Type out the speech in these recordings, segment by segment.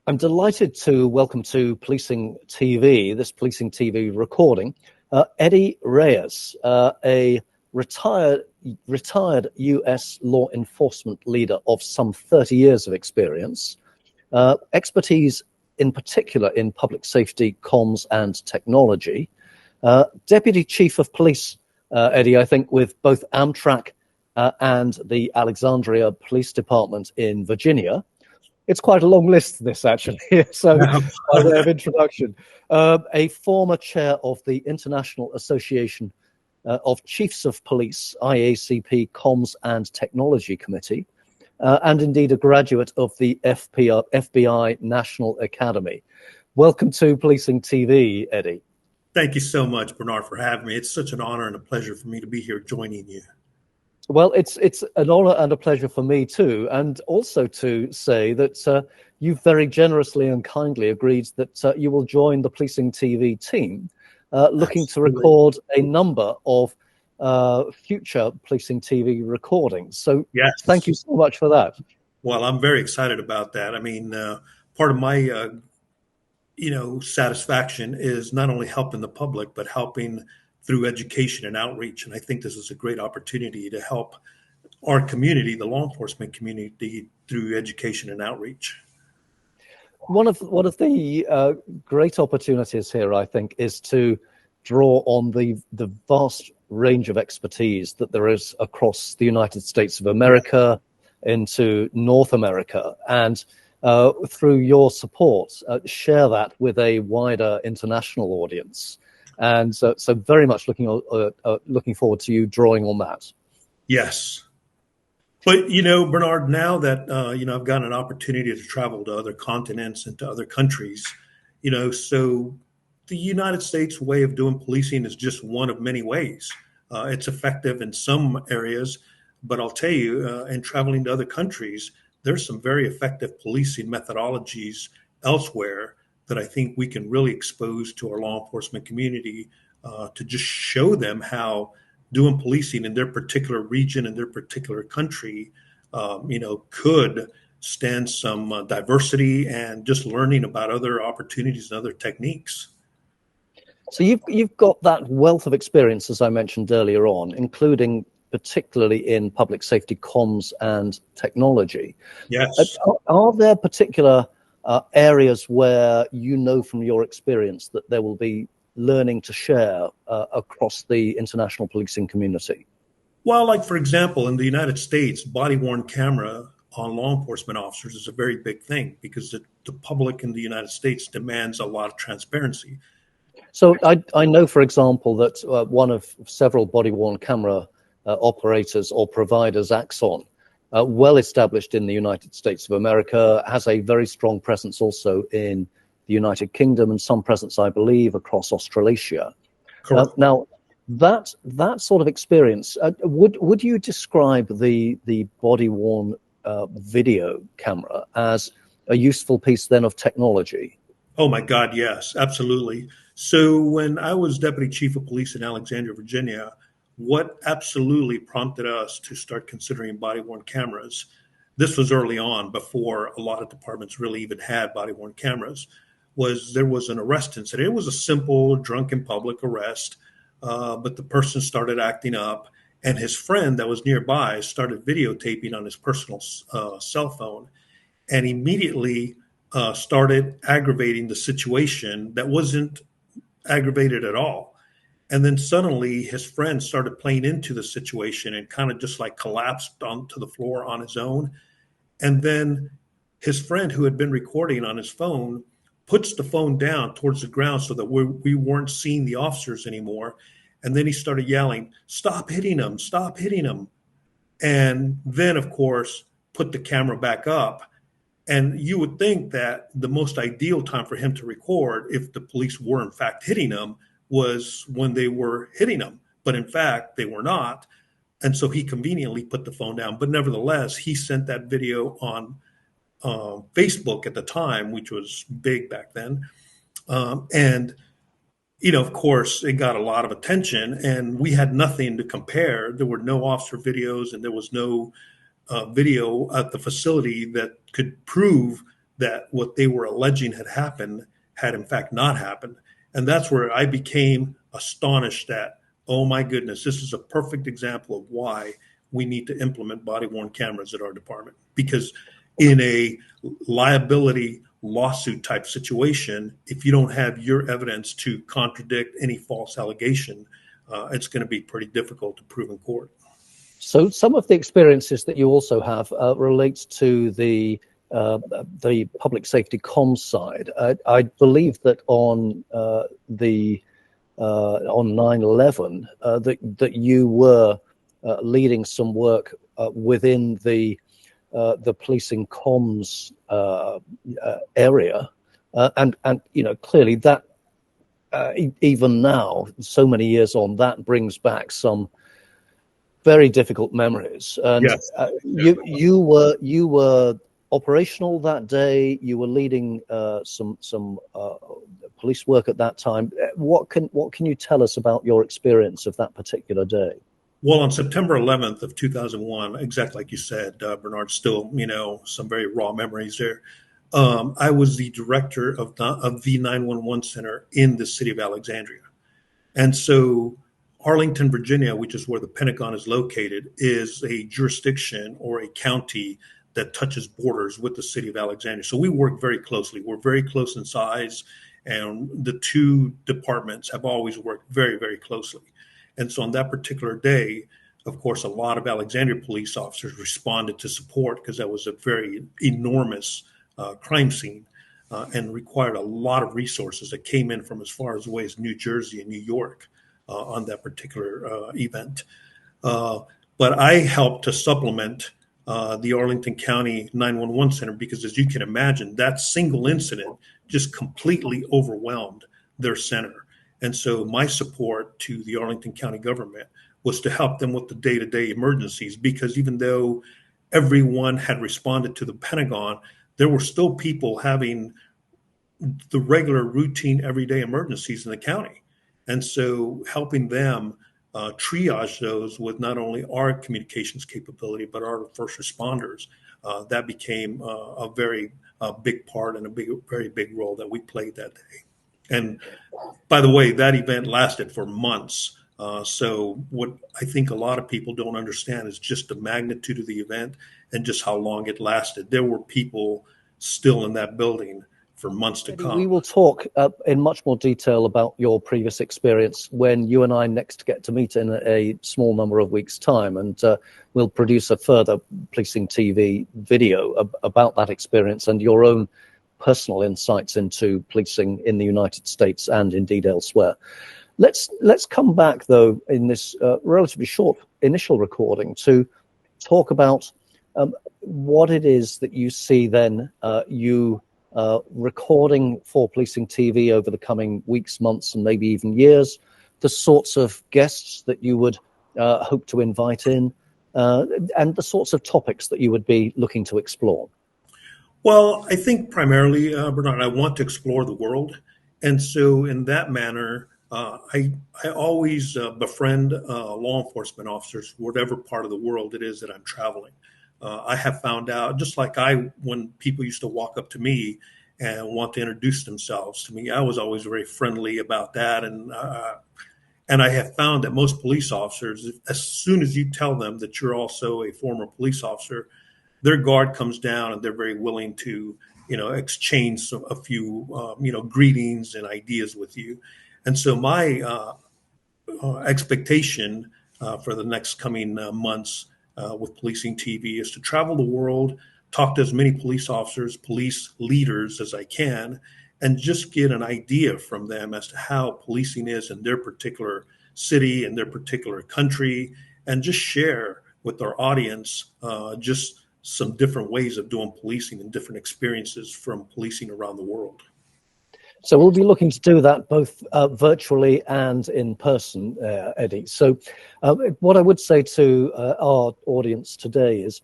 I'm delighted to welcome to Policing TV, this Policing TV recording, Eddie Reyes, a retired US law enforcement leader of some 30 years of experience, expertise in particular in public safety, comms and technology, Deputy Chief of Police, Eddie, I think, with both Amtrak and the Alexandria Police Department in Virginia. It's quite a long list, this, actually. So, by way of introduction, a former chair of the International Association of Chiefs of Police, IACP Comms and Technology Committee, and indeed a graduate of the FBI National Academy. Welcome to Policing TV, Eddie. Thank you so much, Bernard, for having me. It's such an honor and a pleasure for me to be here joining you. Well, it's an honor and a pleasure for me too, and also to say that you've very generously and kindly agreed that you will join the Policing TV team, looking to record a number of future Policing TV recordings. So, yes, thank you so much for that. Well, I'm very excited about that. I mean, part of my satisfaction is not only helping the public, but helping through education and outreach. And I think this is a great opportunity to help our community, the law enforcement community, through education and outreach. One of the great opportunities here, I think, is to draw on the vast range of expertise that there is across the United States of America into North America, and through your support, share that with a wider international audience. And so very much looking forward to you drawing on that. Yes. But, Bernard, now that, I've gotten an opportunity to travel to other continents and to other countries, so the United States way of doing policing is just one of many ways. It's effective in some areas, but I'll tell you, in traveling to other countries, there's some very effective policing methodologies elsewhere that I think we can really expose to our law enforcement community to just show them how doing policing in their particular region and their particular country, could stand some diversity and just learning about other opportunities and other techniques. So you've got that wealth of experience, as I mentioned earlier on, including particularly in public safety, comms and technology. Yes. Are there particular areas where from your experience that there will be learning to share across the international policing community? Well, like, for example, in the United States, body-worn camera on law enforcement officers is a very big thing because the public in the United States demands a lot of transparency. So I know, for example, that one of several body-worn camera operators or providers, Axon, well established in the United States of America, has a very strong presence also in the United Kingdom and some presence, I believe, across Australasia. Now, that sort of experience, would you describe the body-worn video camera as a useful piece then of technology? Oh my God, yes, absolutely. So when I was Deputy Chief of Police in Alexandria, Virginia, what absolutely prompted us to start considering body-worn cameras, this was early on before a lot of departments really even had body-worn cameras, was there was an arrest incident. It was a simple drunk in public arrest, but the person started acting up, and his friend that was nearby started videotaping on his personal cell phone, and immediately started aggravating the situation that wasn't aggravated at all. And then suddenly his friend started playing into the situation and kind of just like collapsed onto the floor on his own. And then his friend, who had been recording on his phone, puts the phone down towards the ground so that we weren't seeing the officers anymore. And then he started yelling, "Stop hitting him, stop hitting him." And then, of course, put the camera back up. And you would think that the most ideal time for him to record, if the police were in fact hitting him, was when they were hitting him. But in fact, they were not. And so he conveniently put the phone down. But nevertheless, he sent that video on Facebook at the time, which was big back then. And, of course, it got a lot of attention, and we had nothing to compare. There were no officer videos, and there was no video at the facility that could prove that what they were alleging had happened had in fact not happened. And that's where I became astonished that, oh my goodness, this is a perfect example of why we need to implement body-worn cameras at our department. Because in a liability lawsuit type situation, if you don't have your evidence to contradict any false allegation, it's going to be pretty difficult to prove in court. So some of the experiences that you also have relates to the public safety comms side. I believe that on 9/11 that you were leading some work within the policing comms area, and clearly that even now, so many years on, that brings back some very difficult memories. And Yes. You were operational that day. You were leading some police work at that time. What can you tell us about your experience of that particular day? Well, on September 11th of 2001, exactly like you said, Bernard, still, some very raw memories there. I was the director of the 911 center in the city of Alexandria. And so Arlington, Virginia, which is where the Pentagon is located, is a jurisdiction or a county that touches borders with the city of Alexandria. So we work very closely. We're very close in size, and the two departments have always worked very, very closely. And so on that particular day, of course, a lot of Alexandria police officers responded to support because that was a very enormous crime scene and required a lot of resources that came in from as far away as New Jersey and New York on that particular event. But I helped to supplement the Arlington County 911 Center because, as you can imagine, that single incident just completely overwhelmed their center. And so my support to the Arlington County government was to help them with the day-to-day emergencies, because even though everyone had responded to the Pentagon, there were still people having the regular routine everyday emergencies in the county. And so helping them triage those with not only our communications capability, but our first responders, that became a very big part and very big role that we played that day. And by the way, that event lasted for months. So what I think a lot of people don't understand is just the magnitude of the event and just how long it lasted. There were people still in that building for months to come. We will talk in much more detail about your previous experience when you and I next get to meet in a small number of weeks' time, and we'll produce a further Policing TV video about that experience and your own personal insights into policing in the United States and indeed elsewhere. Let's come back, though, in this relatively short initial recording to talk about what it is that you see then recording for Policing TV over the coming weeks, months, and maybe even years, the sorts of guests that you would hope to invite in, and the sorts of topics that you would be looking to explore. Well, I think primarily, Bernard, I want to explore the world. And so in that manner, I always befriend law enforcement officers, whatever part of the world it is that I'm traveling. I have found out, just like when people used to walk up to me and want to introduce themselves to me, I was always very friendly about that. And I have found that most police officers, as soon as you tell them that you're also a former police officer, their guard comes down and they're very willing to, exchange a few, greetings and ideas with you. And so my expectation for the next coming months with Policing TV is to travel the world, talk to as many police officers, police leaders as I can, and just get an idea from them as to how policing is in their particular city and their particular country, and just share with our audience just some different ways of doing policing and different experiences from policing around the world. So we'll be looking to do that both virtually and in person, Eddie. So what I would say to our audience today is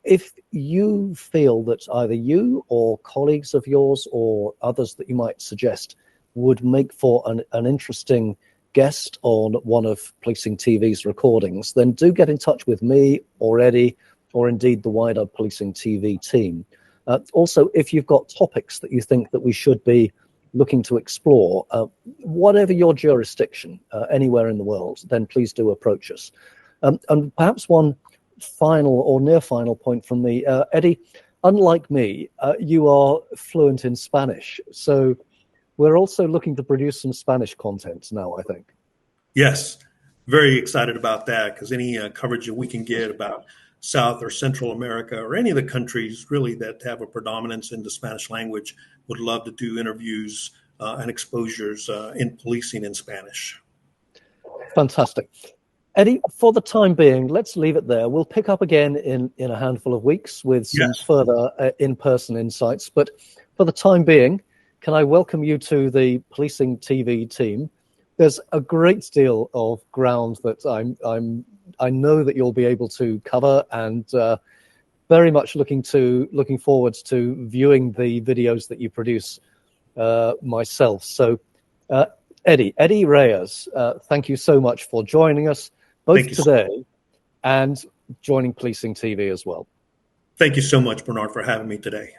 if you feel that either you or colleagues of yours or others that you might suggest would make for an interesting guest on one of Policing TV's recordings, then do get in touch with me or Eddie, or indeed the wider Policing TV team. Also, if you've got topics that you think that we should be looking to explore, whatever your jurisdiction, anywhere in the world, then please do approach us. And perhaps one final or near final point from me, Eddie, unlike me, you are fluent in Spanish. So we're also looking to produce some Spanish content now, I think. Yes, very excited about that, because any coverage that we can get about South or Central America or any of the countries really that have a predominance in the Spanish language, would love to do interviews and exposures in policing in Spanish. Fantastic. Eddie, for the time being, let's leave it there. We'll pick up again in a handful of weeks with some further in-person insights. But for the time being, can I welcome you to the Policing TV team? There's a great deal of ground that I know that you'll be able to cover, and very much looking forward to viewing the videos that you produce myself. So, Eddie Reyes, thank you so much for joining us both today and joining Policing TV as well. Thank you so much, Bernard, for having me today.